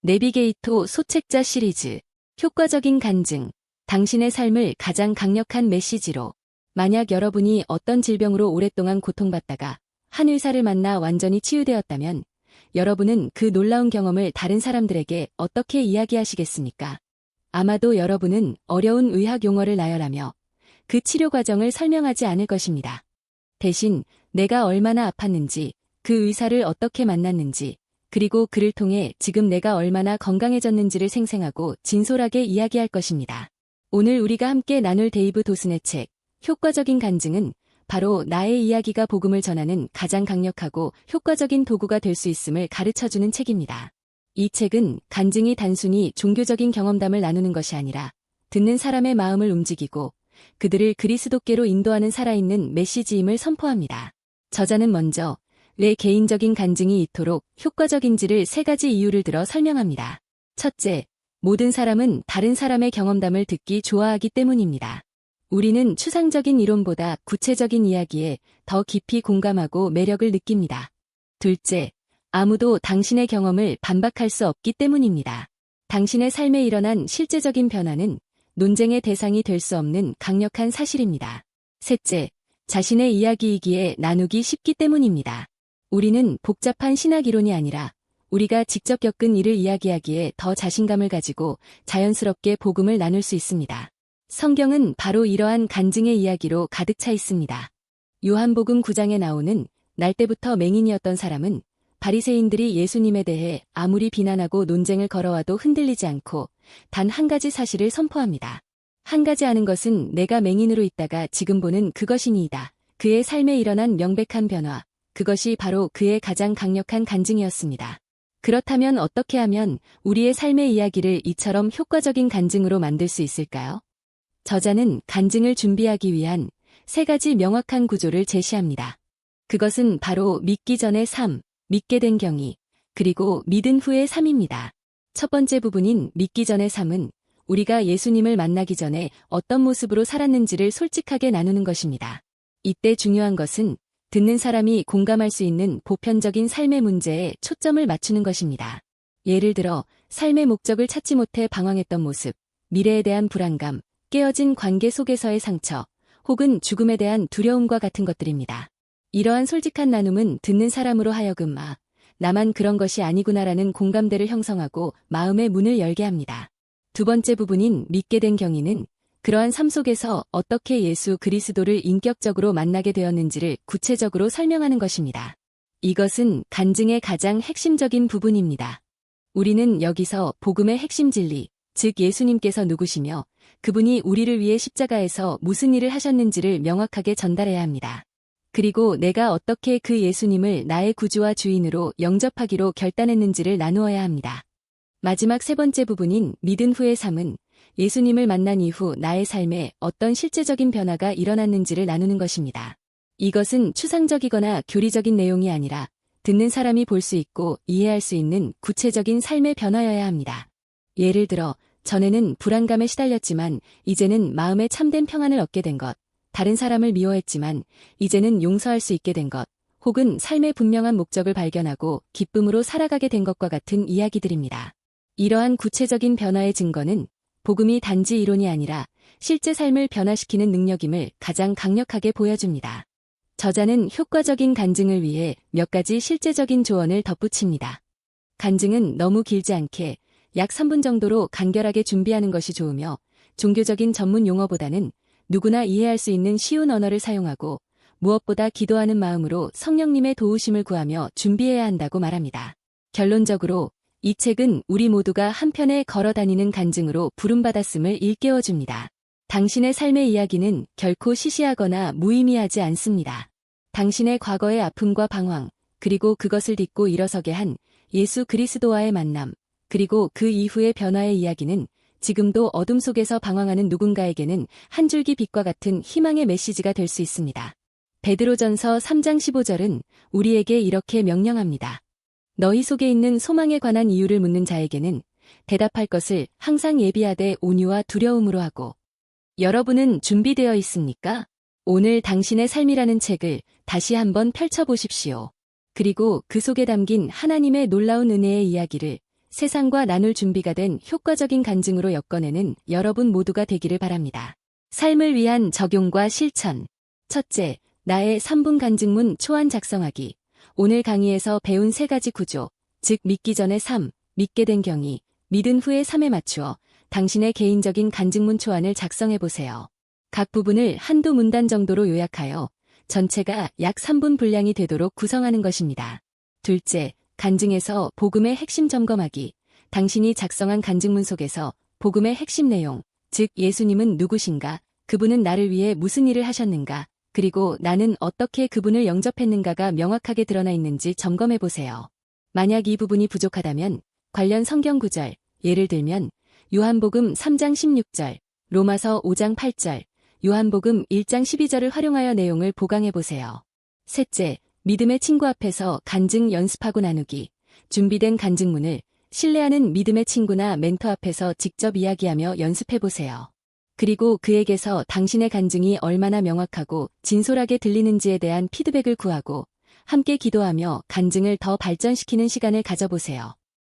내비게이토 소책자 시리즈 효과적인 간증. 당신의 삶을 가장 강력한 메시지로. 만약 여러분이 어떤 질병으로 오랫동안 고통받다가 한 의사를 만나 완전히 치유되었다면 여러분은 그 놀라운 경험을 다른 사람들에게 어떻게 이야기하시겠습니까? 아마도 여러분은 어려운 의학 용어를 나열하며 그 치료 과정을 설명하지 않을 것입니다. 대신 내가 얼마나 아팠는지, 그 의사를 어떻게 만났는지, 그리고 그를 통해 지금 내가 얼마나 건강해졌는지를 생생하고 진솔하게 이야기할 것입니다. 오늘 우리가 함께 나눌 데이브 도슨의 책, 효과적인 간증은 바로 나의 이야기가 복음을 전하는 가장 강력하고 효과적인 도구가 될 수 있음을 가르쳐주는 책입니다. 이 책은 간증이 단순히 종교적인 경험담을 나누는 것이 아니라 듣는 사람의 마음을 움직이고 그들을 그리스도께로 인도하는 살아있는 메시지임을 선포합니다. 저자는 먼저 내 개인적인 간증이 이토록 효과적인지를 3가지 이유를 들어 설명합니다. 첫째, 모든 사람은 다른 사람의 경험담을 듣기 좋아하기 때문입니다. 우리는 추상적인 이론보다 구체적인 이야기에 더 깊이 공감하고 매력을 느낍니다. 둘째, 아무도 당신의 경험을 반박할 수 없기 때문입니다. 당신의 삶에 일어난 실제적인 변화는 논쟁의 대상이 될 수 없는 강력한 사실입니다. 셋째, 자신의 이야기이기에 나누기 쉽기 때문입니다. 우리는 복잡한 신학 이론이 아니라 우리가 직접 겪은 일을 이야기하기에 더 자신감을 가지고 자연스럽게 복음을 나눌 수 있습니다. 성경은 바로 이러한 간증의 이야기로 가득 차 있습니다. 요한복음 9장에 나오는 날 때부터 맹인이었던 사람은 바리새인들이 예수님에 대해 아무리 비난하고 논쟁을 걸어와도 흔들리지 않고 단 한 가지 사실을 선포합니다. 한 가지 아는 것은 내가 맹인으로 있다가 지금 보는 그것이니이다. 그의 삶에 일어난 명백한 변화, 그것이 바로 그의 가장 강력한 간증이었습니다. 그렇다면 어떻게 하면 우리의 삶의 이야기를 이처럼 효과적인 간증으로 만들 수 있을까요? 저자는 간증을 준비하기 위한 3가지 명확한 구조를 제시합니다. 그것은 바로 믿기 전의 삶, 믿게 된 경위, 그리고 믿은 후의 삶입니다. 첫 번째 부분인 믿기 전의 삶은 우리가 예수님을 만나기 전에 어떤 모습으로 살았는지를 솔직하게 나누는 것입니다. 이때 중요한 것은 듣는 사람이 공감할 수 있는 보편적인 삶의 문제에 초점을 맞추는 것입니다. 예를 들어 삶의 목적을 찾지 못해 방황했던 모습, 미래에 대한 불안감, 깨어진 관계 속에서의 상처, 혹은 죽음에 대한 두려움과 같은 것들입니다. 이러한 솔직한 나눔은 듣는 사람으로 하여금 나만 그런 것이 아니구나라는 공감대를 형성하고 마음의 문을 열게 합니다. 두 번째 부분인 믿게 된 경위는 그러한 삶 속에서 어떻게 예수 그리스도를 인격적으로 만나게 되었는지를 구체적으로 설명하는 것입니다. 이것은 간증의 가장 핵심적인 부분입니다. 우리는 여기서 복음의 핵심 진리, 즉 예수님께서 누구시며 그분이 우리를 위해 십자가에서 무슨 일을 하셨는지를 명확하게 전달해야 합니다. 그리고 내가 어떻게 그 예수님을 나의 구주와 주인으로 영접하기로 결단했는지를 나누어야 합니다. 마지막 3번째 부분인 믿은 후의 삶은 예수님을 만난 이후 나의 삶에 어떤 실제적인 변화가 일어났는지를 나누는 것입니다. 이것은 추상적이거나 교리적인 내용이 아니라 듣는 사람이 볼 수 있고 이해할 수 있는 구체적인 삶의 변화여야 합니다. 예를 들어 전에는 불안감에 시달렸지만 이제는 마음에 참된 평안을 얻게 된 것, 다른 사람을 미워했지만 이제는 용서할 수 있게 된 것, 혹은 삶의 분명한 목적을 발견하고 기쁨으로 살아가게 된 것과 같은 이야기들입니다. 이러한 구체적인 변화의 증거는 복음이 단지 이론이 아니라 실제 삶을 변화시키는 능력임을 가장 강력하게 보여줍니다. 저자는 효과적인 간증을 위해 몇 가지 실제적인 조언을 덧붙입니다. 간증은 너무 길지 않게 약 3분 정도로 간결하게 준비하는 것이 좋으며 종교적인 전문 용어보다는 누구나 이해할 수 있는 쉬운 언어를 사용하고 무엇보다 기도하는 마음으로 성령님의 도우심을 구하며 준비해야 한다고 말합니다. 결론적으로 이 책은 우리 모두가 한편에 걸어다니는 간증으로 부름받았음을 일깨워줍니다. 당신의 삶의 이야기는 결코 시시하거나 무의미하지 않습니다. 당신의 과거의 아픔과 방황, 그리고 그것을 딛고 일어서게 한 예수 그리스도와의 만남, 그리고 그 이후의 변화의 이야기는 지금도 어둠 속에서 방황하는 누군가에게는 한 줄기 빛과 같은 희망의 메시지가 될 수 있습니다. 베드로전서 3장 15절은 우리에게 이렇게 명령합니다. 너희 속에 있는 소망에 관한 이유를 묻는 자에게는 대답할 것을 항상 예비하되 온유와 두려움으로 하고. 여러분은 준비되어 있습니까? 오늘 당신의 삶이라는 책을 다시 한번 펼쳐보십시오. 그리고 그 속에 담긴 하나님의 놀라운 은혜의 이야기를 세상과 나눌 준비가 된 효과적인 간증으로 엮어내는 여러분 모두가 되기를 바랍니다. 삶을 위한 적용과 실천. 첫째, 나의 3분 간증문 초안 작성하기. 오늘 강의에서 배운 3가지 구조, 즉 믿기 전의 3, 믿게 된 경위, 믿은 후의 3에 맞추어 당신의 개인적인 간증문 초안을 작성해보세요. 각 부분을 한두 문단 정도로 요약하여 전체가 약 3분 분량이 되도록 구성하는 것입니다. 둘째, 간증에서 복음의 핵심 점검하기. 당신이 작성한 간증문 속에서 복음의 핵심 내용, 즉 예수님은 누구신가, 그분은 나를 위해 무슨 일을 하셨는가, 그리고 나는 어떻게 그분을 영접했는가가 명확하게 드러나 있는지 점검해보세요. 만약 이 부분이 부족하다면 관련 성경 구절, 예를 들면 요한복음 3장 16절, 로마서 5장 8절, 요한복음 1장 12절을 활용하여 내용을 보강해보세요. 셋째, 믿음의 친구 앞에서 간증 연습하고 나누기. 준비된 간증문을 신뢰하는 믿음의 친구나 멘토 앞에서 직접 이야기하며 연습해보세요. 그리고 그에게서 당신의 간증이 얼마나 명확하고 진솔하게 들리는지에 대한 피드백을 구하고 함께 기도하며 간증을 더 발전시키는 시간을 가져보세요.